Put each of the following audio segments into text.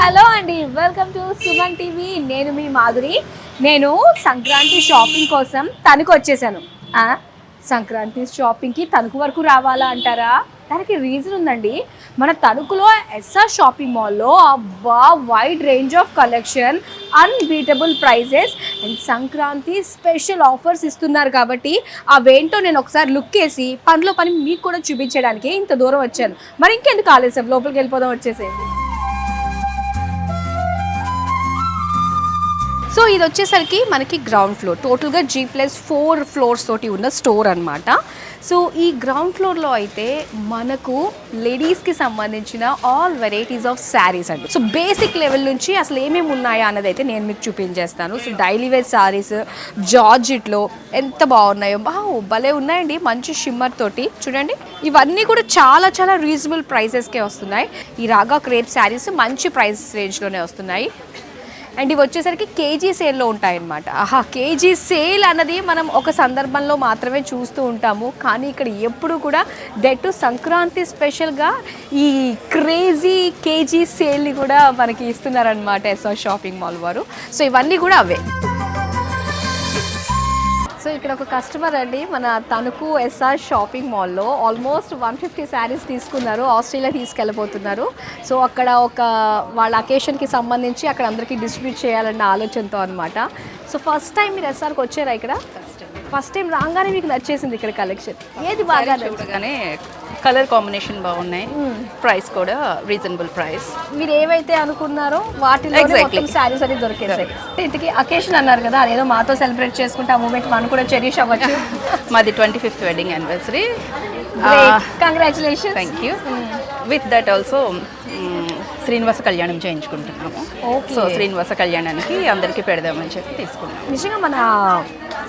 Hello అండి, welcome to Suman TV. నేను మీ మాధురి. నేను సంక్రాంతి షాపింగ్ కోసం తణుకు వచ్చేసాను. సంక్రాంతి షాపింగ్కి తణుకు వరకు రావాలా అంటారా? దానికి రీజన్ ఉందండి. మన తణుకులో ఎస్ఆర్ షాపింగ్ మాల్లో అబ్బా wide range of collection, unbeatable prices and Sankranti special offers ఇస్తున్నారు. కాబట్టి అవేంటో నేను ఒకసారి లుక్ వేసి పనిలో పని మీకు కూడా చూపించడానికి ఇంత దూరం వచ్చాను. మరి ఇంకెందుకు ఆలస్యం, లోపలికి వెళ్ళిపోదాం, వచ్చేసేయండి. సో ఇది వచ్చేసరికి మనకి గ్రౌండ్ ఫ్లోర్, టోటల్గా G+4 ఫ్లోర్స్ తోటి ఉన్న స్టోర్ అనమాట. సో ఈ గ్రౌండ్ ఫ్లోర్లో అయితే మనకు లేడీస్కి సంబంధించిన ఆల్ వెరైటీస్ ఆఫ్ శారీస్ అండి. సో బేసిక్ లెవెల్ నుంచి అసలు ఏమేమి ఉన్నాయా అన్నది అయితే నేను మీకు చూపించేస్తాను. సో డైలీ వేర్ శారీస్ జార్జిట్లో ఎంత బాగున్నాయో, భలే ఉన్నాయండి. మంచి షిమ్మర్ తోటి చూడండి. ఇవన్నీ కూడా చాలా చాలా రీజనబుల్ ప్రైసెస్కే వస్తున్నాయి. ఈ రాగా క్రేప్ శారీస్ మంచి ప్రైస్ రేంజ్లోనే వస్తున్నాయి. అండ్ ఇవి వచ్చేసరికి కేజీ సేల్లో ఉంటాయన్నమాట. కేజీ సేల్ అన్నది మనం ఒక సందర్భంలో మాత్రమే చూస్తూ ఉంటాము, కానీ ఇక్కడ ఎప్పుడు కూడా దట్ సంక్రాంతి స్పెషల్గా ఈ క్రేజీ కేజీ సేల్ని కూడా మనకి ఇస్తున్నారనమాట ఎస్ఆర్ షాపింగ్ మాల్ వారు. సో ఇవన్నీ కూడా అవే. సో ఇక్కడ ఒక కస్టమర్ అండి మన తణుకు ఎస్ఆర్ షాపింగ్ మాల్లో ఆల్మోస్ట్ 150 శారీస్ తీసుకున్నారు, ఆస్ట్రేలియా తీసుకెళ్ళిపోతున్నారు. సో అక్కడ ఒక వాళ్ళ అకేషన్కి సంబంధించి అక్కడ అందరికీ డిస్ట్రిబ్యూట్ చేయాలన్న ఆలోచనతో అనమాట. సో ఫస్ట్ టైం మీరు ఎస్ఆర్కి వచ్చారా? ఇక్కడ ఫస్ట్ టైం రాగానే మీకు నచ్చేసింది ఇక్కడ కలెక్షన్ ఏది బాగా? చూడగానే కలర్ కాంబినేషన్ బాగున్నాయి, ప్రైస్ కూడా రీజనబుల్ ప్రైస్. మీరు ఏవైతే అనుకున్నారో వాటిలో శారీస్ అని దొరికేసాయి. ఇంతకీ అకేషన్ అన్నారు కదా, అదేదో మాతో సెలబ్రేట్ చేసుకుంటే ఆ మూమెంట్ మనం కూడా చెరిష్ అవ్వచ్చు. మాది 25th wedding anniversary. Congratulations. Thank you. With that also Srinivasa Kalyanam చేయించుకుంటున్నాము. So Srinivasa కళ్యాణానికి అందరికీ పెడదామని చెప్పి తీసుకున్నాం. నిజంగా మన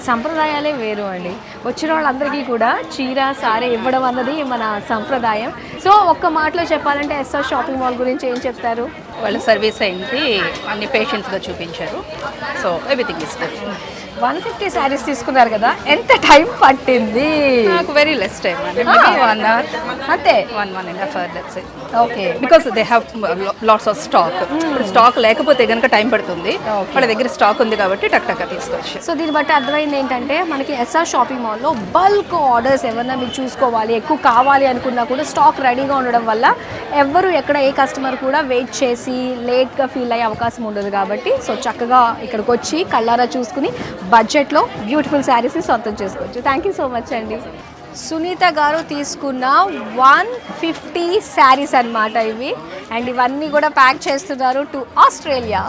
సంప్రదాయాలే వేరు అండి. వచ్చిన వాళ్ళందరికీ కూడా చీర సారీ ఇవ్వడం అన్నది మన సంప్రదాయం. సో ఒక్క మాటలో చెప్పాలంటే ఎస్ఆర్ షాపింగ్ మాల్ గురించి ఏం చెప్తారు? వాళ్ళ సర్వీస్ అయింది, అన్ని పేషెంట్స్గా చూపించారు. So everything is good. 150 saris తీసుకున్నారు కదా, ఎంత టైం పట్టింది? నాకు వెరీ లెస్ టైం అండి, 1 hour అంతే. 1.5 hours, that's it. Okay, because they have lots of stock. Stock లేకపోతే కనుక టైం పడుతుంది, వాళ్ళ దగ్గర స్టాక్ ఉంది కాబట్టి టక్ టక్ తీసుకోవచ్చు. సో దీన్ని బట్టి అర్థమైంది ఏంటంటే మనకి ఎస్ఆర్ షాపింగ్ మాల్లో బల్క్ ఆర్డర్స్ ఏమన్నా మీరు చూసుకోవాలి, ఎక్కువ కావాలి అనుకున్నా కూడా స్టాక్ రెడీగా ఉండడం వల్ల ఎవరు ఎక్కడ ఏ కస్టమర్ కూడా వెయిట్ చేసి లేట్గా ఫీల్ అయ్యే అవకాశం ఉండదు. కాబట్టి సో చక్కగా ఇక్కడికి వచ్చి కళ్ళారా చూసుకుని బడ్జెట్లో బ్యూటిఫుల్ శారీస్ని సొంతం చేసుకోవచ్చు. థ్యాంక్ యూ సో మచ్ అండి. సునీత గారు తీసుకున్న 150 శారీస్ అన్నమాట ఇవి. అండ్ ఇవన్నీ కూడా ప్యాక్ చేస్తున్నారు టు ఆస్ట్రేలియా.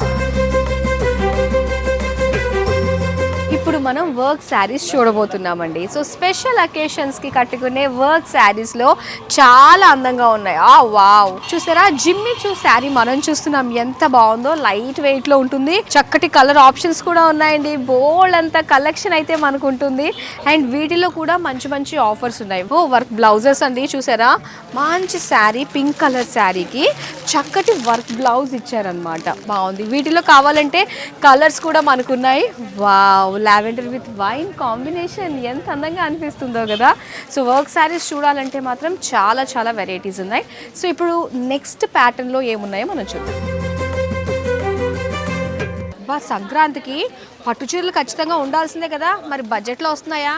ఇప్పుడు మనం వర్క్ శారీస్ చూడబోతున్నామండి. సో స్పెషల్ అకేషన్స్కి కట్టుకునే వర్క్ శారీస్లో చాలా అందంగా ఉన్నాయి. వావ్, చూసారా జిమ్మి చూ శారీ మనం చూస్తున్నాం, ఎంత బాగుందో. లైట్ వెయిట్లో ఉంటుంది, చక్కటి కలర్ ఆప్షన్స్ కూడా ఉన్నాయండి. బోల్డ్ అంత కలెక్షన్ అయితే మనకు ఉంటుంది. అండ్ వీటిలో కూడా మంచి మంచి ఆఫర్స్ ఉన్నాయి. వర్క్ బ్లౌజెస్ అండి, చూసారా మంచి శారీ, పింక్ కలర్ శారీకి చక్కటి వర్క్ బ్లౌజ్ ఇచ్చారనమాట, బాగుంది. వీటిలో కావాలంటే కలర్స్ కూడా మనకున్నాయి. Wow, lavender with wine combination ఎంత అందంగా అనిపిస్తుందో కదా. సో వర్క్ శారీస్ చూడాలంటే మాత్రం చాలా చాలా వెరైటీస్ ఉన్నాయి. సో ఇప్పుడు నెక్స్ట్ ప్యాటర్న్లో ఏమున్నాయో మనం చూద్దాం. సంక్రాంతికి పట్టు చీరలు ఖచ్చితంగా ఉండాల్సిందే కదా, మరి బడ్జెట్లో వస్తున్నాయా?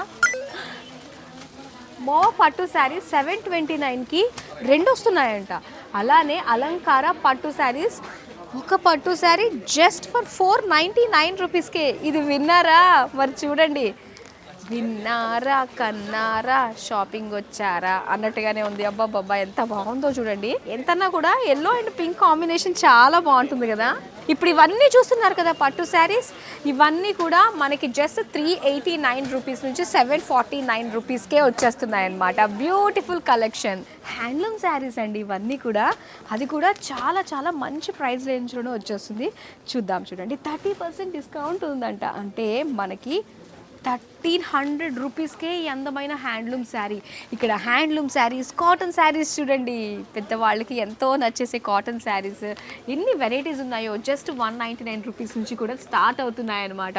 పట్టు శారీ 729కి 2 వస్తున్నాయంట. అలానే అలంకార పట్టు శారీస్, ఒక పట్టు శారీ జస్ట్ ఫర్ 499 రూపీస్కే. ఇది విన్నారా? మరి చూడండి, విన్నారా కన్నారా షాపింగ్ వచ్చారా అన్నట్టుగానే ఉంది. అబ్బాబ్బా ఎంత బాగుందో చూడండి. ఎంతన్నా కూడా ఎల్లో అండ్ పింక్ కాంబినేషన్ చాలా బాగుంటుంది కదా. ఇప్పుడు ఇవన్నీ చూస్తున్నారు కదా పట్టు శారీస్, ఇవన్నీ కూడా మనకి జస్ట్ 389 రూపీస్ నుంచి 749 రూపీస్కే వచ్చేస్తున్నాయి అన్నమాట. బ్యూటిఫుల్ కలెక్షన్, హ్యాండ్లూమ్ శారీస్ అండి ఇవన్నీ కూడా. అది కూడా చాలా చాలా మంచి ప్రైస్ రేంజ్లోనే వచ్చేస్తుంది. చూద్దాం, చూడండి 30% డిస్కౌంట్ ఉందంట. అంటే మనకి 1300 రూపీస్కే ఈ అందమైన హ్యాండ్లూమ్ శారీ. ఇక్కడ హ్యాండ్లూమ్ శారీస్, కాటన్ శారీస్ చూడండి, పెద్దవాళ్ళకి ఎంతో నచ్చేసే కాటన్ శారీస్ ఎన్ని వెరైటీస్ ఉన్నాయో. జస్ట్ 199 రూపీస్ నుంచి కూడా స్టార్ట్ అవుతున్నాయి అన్నమాట.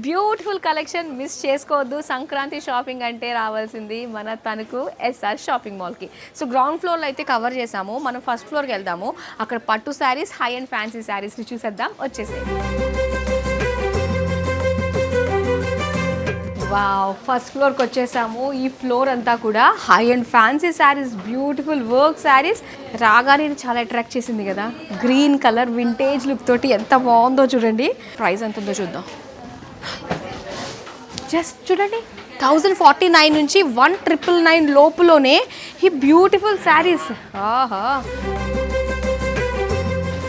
బ్యూటిఫుల్ కలెక్షన్, మిస్ చేసుకోవద్దు. సంక్రాంతి షాపింగ్ అంటే రావాల్సింది మన తణుకు ఎస్ఆర్ షాపింగ్ మాల్కి. సో గ్రౌండ్ ఫ్లోర్లో అయితే కవర్ చేసాము, మనం ఫస్ట్ ఫ్లోర్కి వెళ్దాము. అక్కడ పట్టు శారీస్, హై అండ్ ఫ్యాన్సీ శారీస్ని చూసేద్దాం, వచ్చేసాయి. వావ్, ఫస్ట్ ఫ్లోర్కి వచ్చేసాము. ఈ ఫ్లోర్ అంతా కూడా high and fancy saris, beautiful work saris. రాగానే ఇది చాలా అట్రాక్ట్ చేసింది కదా, గ్రీన్ కలర్ వింటేజ్ లుక్ తోటి ఎంత బాగుందో చూడండి. ప్రైస్ ఎంత ఉందో చూద్దాం. జస్ట్ చూడండి, 1049 నుంచి 1999 లోపులోనే ఈ బ్యూటిఫుల్ శారీస్. ఆహా,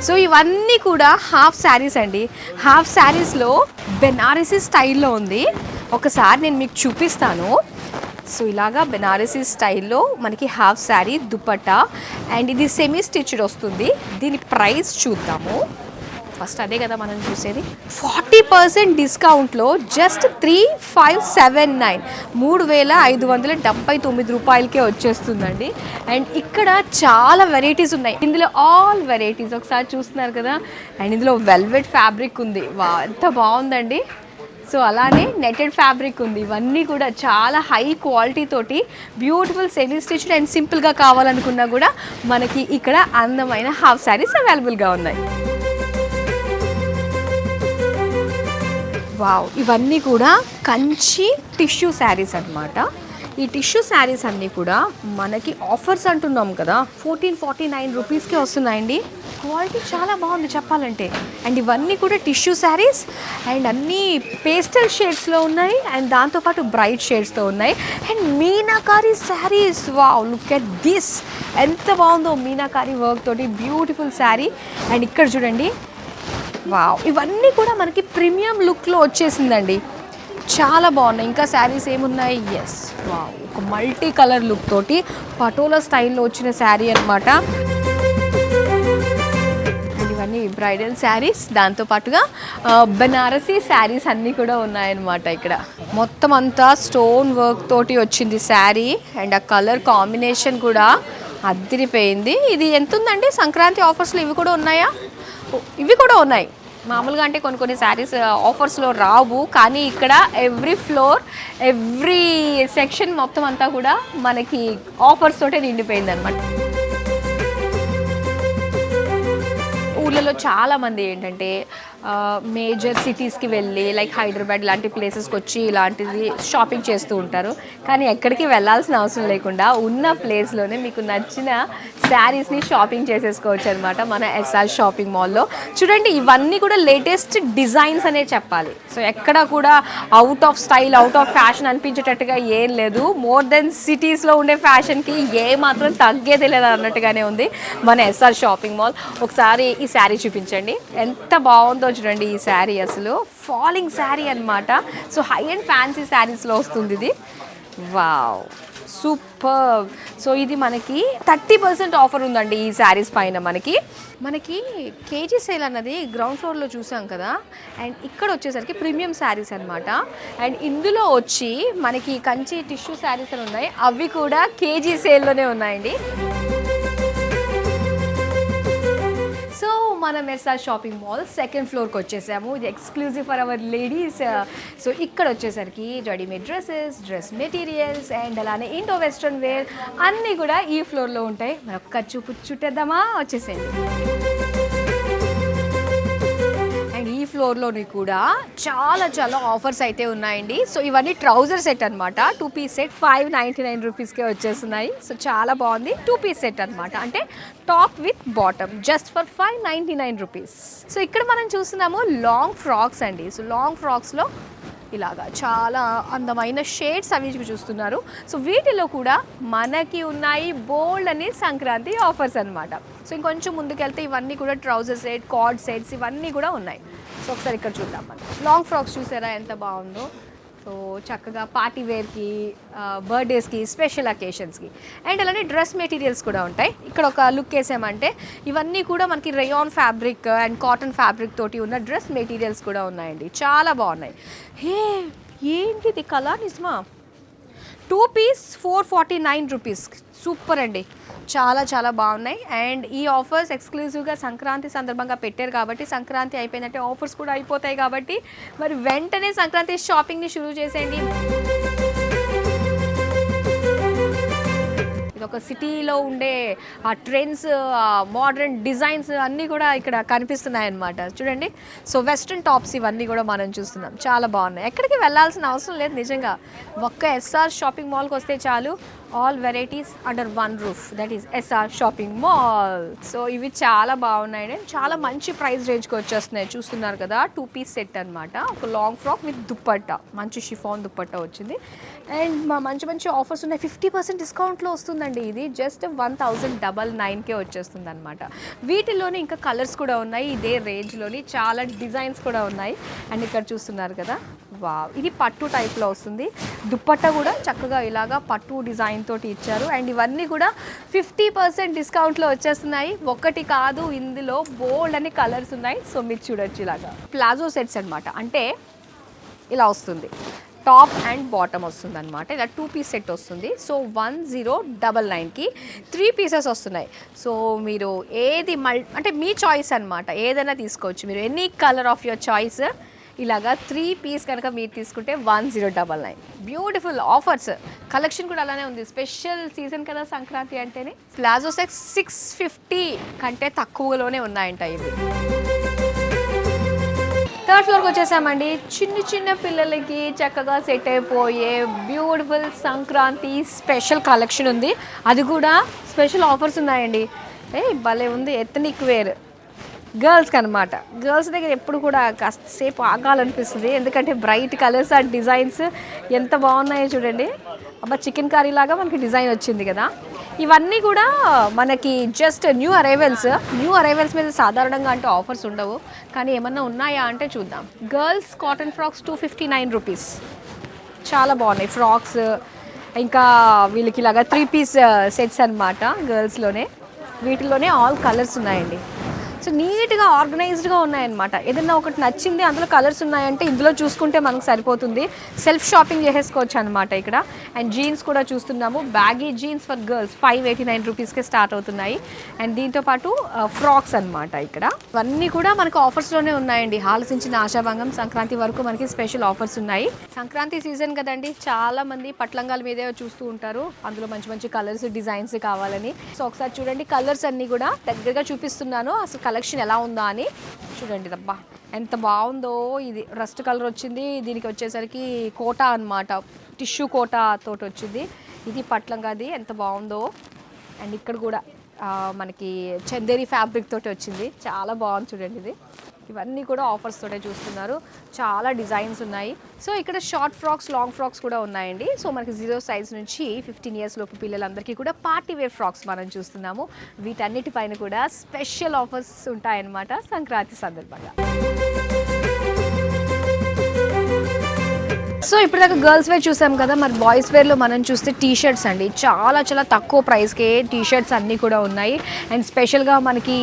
సో ఇవన్నీ కూడా హాఫ్ శారీస్ అండి. హాఫ్ శారీస్లో బెనారసీ స్టైల్లో ఉంది. ఒకసారి నేను మీకు చూపిస్తాను. సో ఇలాగా బెనారసీ స్టైల్లో మనకి హాఫ్ శారీ, దుపట్టా, అండ్ ఇది సెమీ స్టిచ్డ్ వస్తుంది. దీని ప్రైస్ చూద్దాము. ఫస్ట్ అదే కదా మనం చూసేది. 40% డిస్కౌంట్లో జస్ట్ 3579, 3579 రూపాయలకే వచ్చేస్తుందండి. అండ్ ఇక్కడ చాలా వెరైటీస్ ఉన్నాయి. ఇందులో ఆల్ వెరైటీస్ ఒకసారి చూస్తున్నారు కదా. అండ్ ఇందులో వెల్వెట్ ఫ్యాబ్రిక్ ఉంది, వా ఎంత బాగుందండి. సో అలానే నెటెడ్ ఫ్యాబ్రిక్ ఉంది. ఇవన్నీ కూడా చాలా హై క్వాలిటీ తోటి బ్యూటిఫుల్ సెమీ స్టిచ్డ్ అండ్ సింపుల్గా కావాలనుకున్నా కూడా మనకి ఇక్కడ అందమైన హాఫ్ శారీస్ అవైలబుల్గా ఉన్నాయి. వావ్, ఇవన్నీ కూడా కంచి టిష్యూ శారీస్ అన్నమాట. ఈ టిష్యూ శారీస్ అన్నీ కూడా మనకి ఆఫర్స్ అంటున్నాం కదా, 1449 రూపీస్కే వస్తున్నాయండి. క్వాలిటీ చాలా బాగుంది చెప్పాలంటే. అండ్ ఇవన్నీ కూడా టిష్యూ శారీస్ అండ్ అన్నీ పేస్టల్ షేడ్స్లో ఉన్నాయి. అండ్ దాంతోపాటు బ్రైట్ షేడ్స్తో ఉన్నాయి. And meenakari saris, wow look at this, ఎంత బాగుందో మీనాకారి వర్క్ తోటి బ్యూటిఫుల్ శారీ. అండ్ ఇక్కడ చూడండి, వావ్, ఇవన్నీ కూడా మనకి ప్రీమియం లుక్లో వచ్చేసిందండి, చాలా బాగున్నాయి. ఇంకా శారీస్ ఏమున్నాయి? ఎస్, వావ్, ఒక మల్టీ కలర్ లుక్ తోటి పటోలా స్టైల్లో వచ్చిన శారీ అనమాట. అండ్ ఇవన్నీ బ్రైడల్ శారీస్, దాంతోపాటుగా బెనారసీ శారీస్ అన్నీ కూడా ఉన్నాయన్నమాట. ఇక్కడ మొత్తం అంతా స్టోన్ వర్క్ తోటి వచ్చింది శారీ. అండ్ ఆ కలర్ కాంబినేషన్ కూడా అదిరిపోయింది. ఇది ఎంత ఉందండి? సంక్రాంతి ఆఫర్స్లో ఇవి కూడా ఉన్నాయా? ఇవి కూడా ఉన్నాయి. మామూలుగా అంటే కొన్ని శారీస్ ఆఫర్స్లో రావు, కానీ ఇక్కడ ఎవ్రీ ఫ్లోర్, ఎవ్రీ సెక్షన్ మొత్తం అంతా కూడా మనకి ఆఫర్స్ తోటే నిండిపోయింది అనమాట. ఊళ్ళలో చాలామంది ఏంటంటే మేజర్ సిటీస్కి వెళ్ళి లైక్ హైదరాబాద్ లాంటి ప్లేసెస్కి వచ్చి ఇలాంటిది షాపింగ్ చేస్తూ ఉంటారు. కానీ ఎక్కడికి వెళ్ళాల్సిన అవసరం లేకుండా ఉన్న ప్లేస్లోనే మీకు నచ్చిన శారీస్ని షాపింగ్ చేసేసుకోవచ్చు అనమాట మన ఎస్ఆర్ షాపింగ్ మాల్లో. చూడండి, ఇవన్నీ కూడా లేటెస్ట్ డిజైన్స్ అనే చెప్పాలి. సో ఎక్కడ కూడా out of style, out of fashion అనిపించేటట్టుగా ఏం లేదు. మోర్ దెన్ సిటీస్లో ఉండే ఫ్యాషన్కి ఏ మాత్రం తగ్గేది లేదు అన్నట్టుగానే ఉంది మన ఎస్ఆర్ షాపింగ్ మాల్. ఒకసారి ఈ శారీ చూపించండి, ఎంత బాగుందో చూడండి. ఈ శారీ అసలు ఫాలింగ్ శారీ అనమాట. సో హై అండ్ ఫ్యాన్సీ శారీస్లో వస్తుంది ఇది. Wow, super. సో ఇది మనకి 30% ఆఫర్ ఉందండి ఈ శారీస్ పైన. మనకి కేజీ సేల్ అన్నది గ్రౌండ్ ఫ్లోర్లో చూసాం కదా. అండ్ ఇక్కడ వచ్చేసరికి ప్రీమియం శారీస్ అనమాట. అండ్ ఇందులో వచ్చి మనకి కంచి టిష్యూ శారీస్ అని ఉన్నాయి, అవి కూడా కేజీ సేల్లోనే ఉన్నాయండి. సో మనం ఎస్ఆర్ షాపింగ్ మాల్ సెకండ్ ఫ్లోర్కి వచ్చేసాము. ఇది exclusive for hour ladies. So ఇక్కడ వచ్చేసరికి readymade dresses, dress materials and అలానే ఇండో వెస్ట్రన్ వేర్ అన్నీ కూడా ఈ ఫ్లోర్లో ఉంటాయి. మరొక్క చూపు చుట్టేద్దామా? వచ్చేసేయండి. అండ్ ఈ ఫ్లోర్లోని కూడా చాలా ఆఫర్స్ అయితే ఉన్నాయండి. సో ఇవన్నీ ట్రౌజర్ సెట్ అనమాట. 2 పీస్ సెట్ 599 రూపీస్కే వచ్చేస్తున్నాయి. సో చాలా బాగుంది. 2 పీస్ సెట్ అనమాట, అంటే top with bottom, just for 599 rupees. So ఇక్కడ మనం చూస్తున్నాము లాంగ్ ఫ్రాక్స్ అండి. సో లాంగ్ ఫ్రాక్స్లో ఇలాగా చాలా అందమైన షేడ్స్ అవి చూస్తున్నారు. సో వీటిలో కూడా మనకి ఉన్నాయి బోల్డ్ అని సంక్రాంతి ఆఫర్స్ అనమాట. సో ఇంకొంచెం ముందుకెళ్తే ఇవన్నీ కూడా ట్రౌజర్ సెట్, కార్డ్ సెట్స్ ఇవన్నీ కూడా ఉన్నాయి. సో ఒకసారి ఇక్కడ చూద్దాం. మనం లాంగ్ ఫ్రాక్స్ చూసారా ఎంత బాగుందో. సో చక్కగా పార్టీ వేర్కి, బర్త్డేస్కి, స్పెషల్ అకేషన్స్కి. అండ్ అలానే డ్రెస్ మెటీరియల్స్ కూడా ఉంటాయి. ఇక్కడ ఒక లుక్ వేసామంటే ఇవన్నీ కూడా మనకి rayon fabric and cotton fabric తోటి ఉన్న డ్రెస్ మెటీరియల్స్ కూడా ఉన్నాయండి, చాలా బాగున్నాయి. హే, ఏంటిది కలర్ నిజమా? 2 పీస్ 449 రూపీస్. సూపర్ అండి, చాలా చాలా బాగున్నాయి. అండ్ ఈ ఆఫర్స్ ఎక్స్క్లూజివ్గా సంక్రాంతి సందర్భంగా పెట్టారు కాబట్టి సంక్రాంతి అయిపోయిందంటే ఆఫర్స్ కూడా అయిపోతాయి కాబట్టి మరి వెంటనే సంక్రాంతి షాపింగ్ని షురూ చేసేయండి. ఇది ఒక సిటీలో ఉండే ఆ ట్రెండ్స్, మోడర్న్ డిజైన్స్ అన్నీ కూడా ఇక్కడ కనిపిస్తున్నాయి అన్నమాట. చూడండి, సో వెస్ట్రన్ టాప్స్ ఇవన్నీ కూడా మనం చూస్తున్నాం, చాలా బాగున్నాయి. ఎక్కడికి వెళ్ళాల్సిన అవసరం లేదు నిజంగా. ఒక్క ఎస్ఆర్ షాపింగ్ మాల్కి వస్తే చాలు, all varieties under one roof, that is SR shopping mall. So ఇవి చాలా బాగున్నాయి, చాలా మంచి ప్రైస్ రేంజ్కి వచ్చేస్తున్నాయి. చూస్తున్నారు కదా, 2 పీస్ సెట్ అనమాట. ఒక లాంగ్ ఫ్రాక్ విత్ దుప్పట్టా, మంచి షిఫాన్ దుప్పట్టా వచ్చింది. అండ్ మంచి మంచి ఆఫర్స్ ఉన్నాయి. 50% డిస్కౌంట్లో వస్తుందండి. ఇది జస్ట్ 1099కే వచ్చేస్తుంది అనమాట. వీటిలోనే ఇంకా కలర్స్ కూడా ఉన్నాయి, ఇదే రేంజ్లోని చాలా డిజైన్స్ కూడా ఉన్నాయి. అండ్ ఇక్కడ చూస్తున్నారు కదా, వావ్, ఇది పట్టు టైప్లో వస్తుంది. దుప్పట్టా కూడా చక్కగా ఇలాగా పట్టు డిజైన్ తోటి ఇచ్చారు. అండ్ ఇవన్నీ కూడా 50% డిస్కౌంట్లో వచ్చేస్తున్నాయి. ఒక్కటి కాదు, ఇందులో బోల్డ్ అని కలర్స్ ఉన్నాయి. సో మీరు చూడొచ్చు, ఇలాగా ప్లాజో సెట్స్ అనమాట. అంటే ఇలా వస్తుంది, టాప్ అండ్ బాటమ్ వస్తుంది అనమాట. ఇలా 2 పీస్ సెట్ వస్తుంది. సో 1099కి 3 పీసెస్ వస్తున్నాయి. సో మీరు ఏది అంటే మీ చాయిస్ అనమాట, ఏదైనా తీసుకోవచ్చు మీరు, any colour of your choice. ఇలాగా 3 పీస్ కనుక మీరు తీసుకుంటే 1099. బ్యూటిఫుల్ ఆఫర్స్, కలెక్షన్ కూడా అలానే ఉంది. స్పెషల్ సీజన్ కదా సంక్రాంతి అంటేనే. ప్లాజో సెట్ 650 కంటే తక్కువలోనే ఉన్నాయంట ఇవి. 3rd ఫ్లోర్కి వచ్చేసామండి. చిన్న చిన్న పిల్లలకి చక్కగా సెట్ అయిపోయే బ్యూటిఫుల్ సంక్రాంతి స్పెషల్ కలెక్షన్ ఉంది. అది కూడా స్పెషల్ ఆఫర్స్ ఉన్నాయండి. భలే ఉంది. ఎథనిక్ వేర్ గర్ల్స్కి అనమాట. గర్ల్స్ దగ్గర ఎప్పుడు కూడా కాసేపు ఆగాలనిపిస్తుంది, ఎందుకంటే బ్రైట్ కలర్స్ అండ్ డిజైన్స్ ఎంత బాగున్నాయో చూడండి. అబ్బా, చికెన్ కర్రీ లాగా మనకి డిజైన్ వచ్చింది కదా. ఇవన్నీ కూడా మనకి జస్ట్ న్యూ అరైవల్స్ మీద సాధారణంగా అంటే ఆఫర్స్ ఉండవు, కానీ ఏమన్నా ఉన్నాయా అంటే చూద్దాం. గర్ల్స్ కాటన్ ఫ్రాక్స్ 259 రూపీస్, చాలా బాగున్నాయి ఫ్రాక్స్. ఇంకా వీళ్ళకి ఇలాగా 3 పీస్ సెట్స్ అనమాట గర్ల్స్లోనే. వీటిలోనే ఆల్ కలర్స్ ఉన్నాయండి. సో నీట్గా ఆర్గనైజ్డ్గా ఉన్నాయన్నమాట. ఏదన్నా ఒకటి నచ్చింది, అందులో కలర్స్ ఉన్నాయంటే ఇందులో చూసుకుంటే మనకు సరిపోతుంది. సెల్ఫ్ షాపింగ్ చేసేసుకోవచ్చు అనమాట ఇక్కడ. అండ్ జీన్స్ కూడా చూస్తున్నాము, బ్యాగీ జీన్స్ ఫర్ గర్ల్స్ 589 రూపీస్కే స్టార్ట్ అవుతున్నాయి. అండ్ దీంతోపాటు ఫ్రాక్స్ అనమాట ఇక్కడ. ఇవన్నీ కూడా మనకు ఆఫర్స్లోనే ఉన్నాయండి. ఆలోచించిన ఆశాభంగం, సంక్రాంతి వరకు మనకి స్పెషల్ ఆఫర్స్ ఉన్నాయి. సంక్రాంతి సీజన్ కదండి, చాలా మంది పట్లంగాల మీదే చూస్తూ ఉంటారు, అందులో మంచి మంచి కలర్స్ డిజైన్స్ కావాలని. సో ఒకసారి చూడండి, కలర్స్ అన్నీ కూడా దగ్గరగా చూపిస్తున్నాను, అసలు కలెక్షన్ ఎలా ఉందా అని చూడండి. దబ్బా, ఎంత బాగుందో. ఇది రస్ట్ కలర్ వచ్చింది, దీనికి వచ్చేసరికి కోటా అన్నమాట, టిష్యూ కోటా తోటి వచ్చింది. ఇది పట్లంగాది, ఎంత బాగుందో. అండ్ ఇక్కడ కూడా మనకి చందేరి ఫ్యాబ్రిక్ తోటి వచ్చింది, చాలా బాగుంది చూడండి. ఇది ఇవన్నీ కూడా ఆఫర్స్ తోటే చూస్తున్నారు, చాలా డిజైన్స్ ఉన్నాయి. సో ఇక్కడ షార్ట్ ఫ్రాక్స్, లాంగ్ ఫ్రాక్స్ కూడా ఉన్నాయండి. సో మనకి 0 సైజ్ నుంచి 15 ఇయర్స్ లోపు పిల్లలందరికీ కూడా పార్టీ వేర్ ఫ్రాక్స్ మనం చూస్తున్నాము. వీటన్నిటిపైన కూడా స్పెషల్ ఆఫర్స్ ఉంటాయన్నమాట సంక్రాంతి సందర్భంగా. సో ఇప్పటిదాకా గర్ల్స్ వేర్ చూసాం కదా, మరి బాయ్స్ వేర్లో మనం చూస్తే టీ షర్ట్స్ అండి. చాలా చాలా తక్కువ ప్రైస్కే టీ షర్ట్స్ అన్నీ కూడా ఉన్నాయి. అండ్ స్పెషల్గా మనకి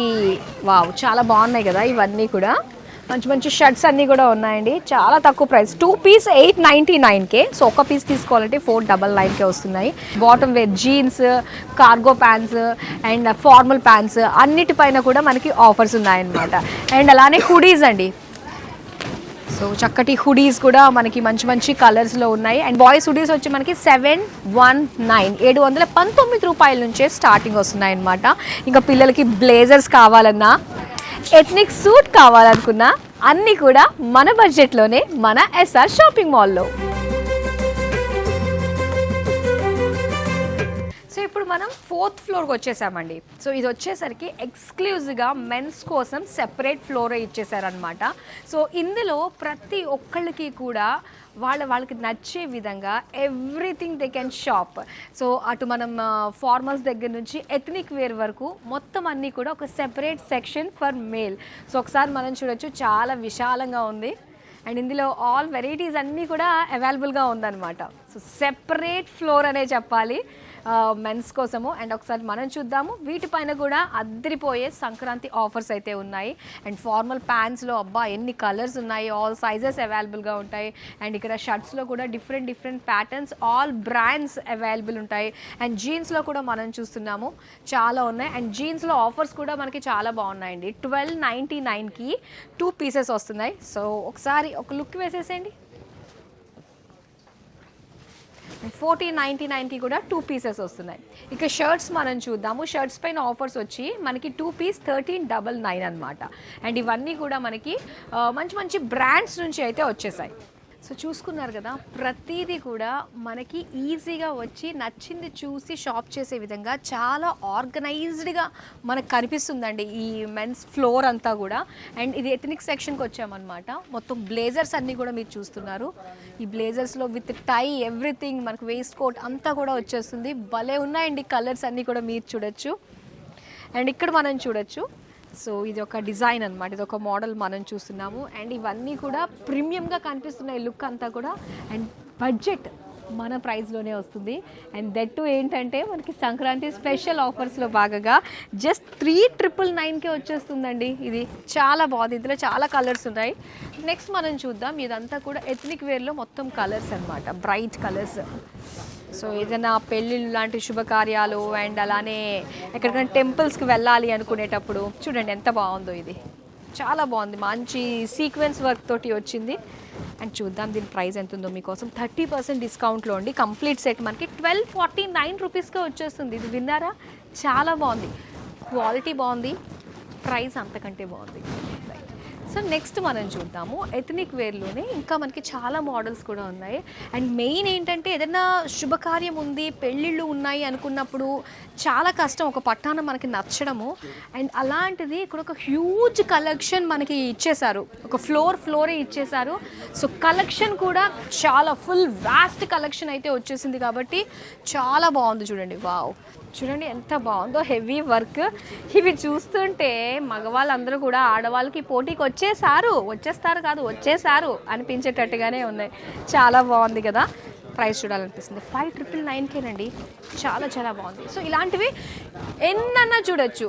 వావ్, చాలా బాగున్నాయి కదా ఇవన్నీ కూడా. మంచి మంచి షర్ట్స్ అన్నీ కూడా ఉన్నాయండి, చాలా తక్కువ ప్రైస్. 2 పీస్ 899కే. సో ఒక పీస్ తీసుకోవాలంటే 499కే వస్తున్నాయి. Bottom wear jeans, cargo pants and formal pants అన్నిటిపైన కూడా మనకి ఆఫర్స్ ఉన్నాయన్నమాట. అండ్ అలానే హుడీస్ అండి. సో చక్కటి హుడీస్ కూడా మనకి మంచి మంచి కలర్స్లో ఉన్నాయి. అండ్ బాయ్స్ హుడీస్ వచ్చి మనకి 719 రూపాయల నుంచే స్టార్టింగ్ వస్తున్నాయి అన్నమాట. ఇంకా పిల్లలకి బ్లేజర్స్ కావాలన్నా, ఎథ్నిక్ సూట్ కావాలనుకున్నా అన్నీ కూడా మన బడ్జెట్లోనే మన ఎస్ఆర్ షాపింగ్ మాల్లో. సో ఇప్పుడు మనం 4th ఫ్లోర్కి వచ్చేసామండి. సో ఇది వచ్చేసరికి ఎక్స్క్లూజివ్గా మెన్స్ కోసం సెపరేట్ ఫ్లోర్ ఇచ్చేసారనమాట. సో ఇందులో ప్రతి ఒక్కళ్ళకి కూడా వాళ్ళకి నచ్చే విధంగా everything they can shop. So అటు మనం ఫార్మల్స్ దగ్గర నుంచి ఎథ్నిక్ వేర్ వరకు మొత్తం అన్నీ కూడా ఒక separate section for male. So ఒకసారి మనం చూడొచ్చు, చాలా విశాలంగా ఉంది. అండ్ ఇందులో ఆల్ వెరైటీస్ అన్నీ కూడా అవైలబుల్గా ఉందన్నమాట. సో సెపరేట్ ఫ్లోర్ అనే చెప్పాలి మెన్స్ కోసము. అండ్ ఒకసారి మనం చూద్దాము, వీటిపైన కూడా అద్దరిపోయే సంక్రాంతి ఆఫర్స్ అయితే ఉన్నాయి. అండ్ ఫార్మల్ ప్యాంట్స్లో అబ్బా ఎన్ని కలర్స్ ఉన్నాయి, ఆల్ సైజెస్ అవైలబుల్గా ఉంటాయి. అండ్ ఇక్కడ షర్ట్స్లో కూడా different patterns, all brands available ఉంటాయి. అండ్ జీన్స్లో కూడా మనం చూస్తున్నాము చాలా ఉన్నాయి. అండ్ జీన్స్లో ఆఫర్స్ కూడా మనకి చాలా బాగున్నాయండి. 1299కి 2 పీసెస్ వస్తున్నాయి. సో ఒకసారి ఒక లుక్ వేసేసేయండి. 1499కి కూడా 2 పీసెస్ వస్తున్నాయి. ఇక షర్ట్స్ మనం చూద్దాము. షర్ట్స్ పైన ఆఫర్స్ వచ్చి మనకి 2 పీస్ 1399 అనమాట. అండ్ ఇవన్నీ కూడా మనకి మంచి బ్రాండ్స్ నుంచి అయితే వచ్చేసాయి. సో చూసుకున్నారు కదా, ప్రతిదీ కూడా మనకి ఈజీగా వచ్చి నచ్చింది చూసి షాప్ చేసే విధంగా చాలా ఆర్గనైజ్డ్గా మనకు కనిపిస్తుందండి ఈ మెన్స్ ఫ్లోర్ అంతా కూడా. అండ్ ఇది ఎథనిక్ సెక్షన్కి వచ్చామన్నమాట. మొత్తం బ్లేజర్స్ అన్నీ కూడా మీరు చూస్తున్నారు. ఈ బ్లేజర్స్లో విత్ టై ఎవ్రీథింగ్ మనకు వేస్ట్ కోట్ అంతా కూడా వచ్చేస్తుంది. భలే ఉన్నాయండి కలర్స్ అన్నీ కూడా మీరు చూడొచ్చు. అండ్ ఇక్కడ మనం చూడొచ్చు. సో ఇది ఒక డిజైన్ అనమాట, ఇది ఒక మోడల్ మనం చూస్తున్నాము. అండ్ ఇవన్నీ కూడా ప్రీమియంగా కనిపిస్తున్నాయి లుక్ అంతా కూడా. అండ్ బడ్జెట్ మన ప్రైస్లోనే వస్తుంది. అండ్ దట్ టు ఏంటంటే మనకి సంక్రాంతి స్పెషల్ ఆఫర్స్లో భాగంగా జస్ట్ 3999కే వచ్చేస్తుందండి. ఇది చాలా బాగుంది. ఇందులో చాలా కలర్స్ ఉన్నాయి. నెక్స్ట్ మనం చూద్దాం. ఇదంతా కూడా ఎథనిక్ వేర్లో మొత్తం కలర్స్ అనమాట, బ్రైట్ కలర్స్. సో ఏదైనా పెళ్ళిళ్ళు లాంటి శుభకార్యాలు అండ్ అలానే ఎక్కడికైనా టెంపుల్స్కి వెళ్ళాలి అనుకునేటప్పుడు చూడండి ఎంత బాగుందో. ఇది చాలా బాగుంది, మంచి సీక్వెన్స్ వర్క్ తోటి వచ్చింది. అండ్ చూద్దాం దీని ప్రైస్ ఎంత ఉందో మీకోసం. 30% డిస్కౌంట్లో ఉండి కంప్లీట్ సెట్ మనకి 1249 రూపీస్కే వచ్చేస్తుంది. ఇది విన్నారా, చాలా బాగుంది, క్వాలిటీ బాగుంది, ప్రైస్ అంతకంటే బాగుంది. సో నెక్స్ట్ మనం చూద్దాము. ఎథనిక్ వేర్లోనే ఇంకా మనకి చాలా మోడల్స్ కూడా ఉన్నాయి. అండ్ మెయిన్ ఏంటంటే ఏదైనా శుభకార్యం ఉంది, పెళ్ళిళ్ళు ఉన్నాయి అనుకున్నప్పుడు చాలా కష్టం ఒక పట్టాన మనకి నచ్చడము. అండ్ అలాంటిది ఇక్కడ ఒక హ్యూజ్ కలెక్షన్ మనకి ఇచ్చేశారు, ఒక ఫ్లోరే ఇచ్చేశారు. సో కలెక్షన్ కూడా చాలా ఫుల్ వాస్ట్ కలెక్షన్ అయితే వచ్చేసింది కాబట్టి చాలా బాగుంది. చూడండి, వావ్, చూడండి ఎంత బాగుందో, హెవీ వర్క్. ఇవి చూస్తుంటే మగవాళ్ళందరూ కూడా ఆడవాళ్ళకి పోటీకి వచ్చేసారు అనిపించేటట్టుగానే ఉన్నాయి. చాలా బాగుంది కదా, ప్రైస్ చూడాలనిపిస్తుంది. 5999కేనండి, చాలా బాగుంది. సో ఇలాంటివి ఎన్నన్నా చూడొచ్చు.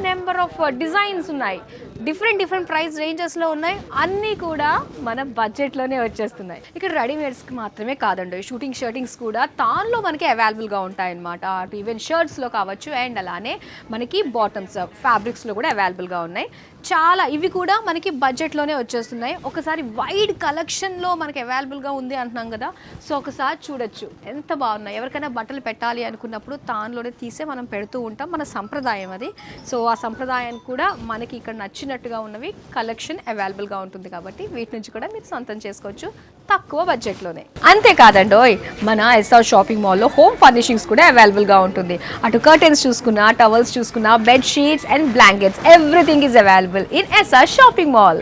నెంబర్ ఆఫ్ డిజైన్స్ ఉన్నాయి, డిఫరెంట్ ప్రైస్ రేంజెస్లో ఉన్నాయి. అన్నీ కూడా మన బడ్జెట్లోనే వచ్చేస్తున్నాయి. ఇక్కడ రెడీమేడ్స్కి మాత్రమే కాదండి, షర్టింగ్స్ కూడా దానిలో మనకి అవైలబుల్గా ఉంటాయన్నమాట. అటు ఈవెన్ షర్ట్స్లో కావచ్చు. అండ్ అలానే మనకి బాటమ్స్ ఫ్యాబ్రిక్స్లో కూడా అవైలబుల్గా ఉన్నాయి. చాలా ఇవి కూడా మనకి బడ్జెట్లోనే వచ్చేస్తున్నాయి. ఒకసారి వైడ్ కలెక్షన్లో మనకి అవైలబుల్గా ఉంది అంటున్నాం కదా, సో ఒకసారి చూడొచ్చు ఎంత బాగున్నాయి. ఎవరికైనా బట్టలు పెట్టాలి అనుకున్నప్పుడు దానిలోనే తీసే మనం పెడుతూ ఉంటాం, మన సంప్రదాయం అది. సో ఆ సంప్రదాయానికి కూడా మనకి ఇక్కడ నచ్చినట్టుగా ఉన్నవి కలెక్షన్ అవైలబుల్గా ఉంటుంది కాబట్టి వీటి నుంచి కూడా మీరు సొంతం చేసుకోవచ్చు తక్కువ బడ్జెట్లోనే. అంతేకాదండోయ్, మన ఎస్ఆర్ షాపింగ్ మాల్లో హోమ్ ఫర్నిషింగ్స్ కూడా అవైలబుల్గా ఉంటుంది. అటు కర్టెన్స్ చూసుకున్నా, టవల్స్ చూసుకున్నా, bed sheets and blankets, everything is available in SR shopping mall.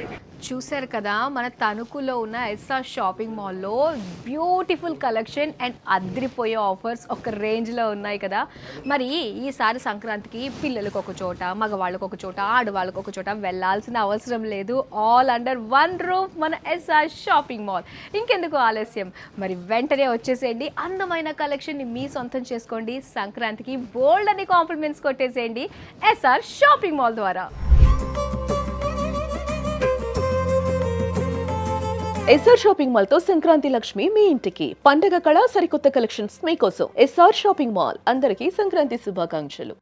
చూసారు కదా, మన తణుకులో ఉన్న ఎస్ఆర్ షాపింగ్ మాల్లో బ్యూటిఫుల్ కలెక్షన్ అండ్ అద్రిపోయే ఆఫర్స్ ఒక రేంజ్లో ఉన్నాయి కదా. మరి ఈసారి సంక్రాంతికి పిల్లలకు ఒక చోట, మగవాళ్ళకు ఒక చోట, ఆడవాళ్ళకు ఒక చోట వెళ్ళాల్సిన అవసరం లేదు. ఆల్ అండర్ వన్ రూఫ్ మన ఎస్ఆర్ షాపింగ్ మాల్. ఇంకెందుకు ఆలస్యం, మరి వెంటనే వచ్చేసేయండి. అందమైన కలెక్షన్ని మీ సొంతం చేసుకోండి. సంక్రాంతికి బోల్డ్ అని కాంప్లిమెంట్స్ కొట్టేసేయండి ఎస్ఆర్ షాపింగ్ మాల్ ద్వారా. ఎస్ఆర్ షాపింగ్ మాల్ తో సంక్రాంతి లక్ష్మి మీ ఇంటికి. పండగ కళ, సరికొత్త కలెక్షన్స్ మీకోసం. SR shopping mall. అందరికీ సంక్రాంతి శుభాకాంక్షలు.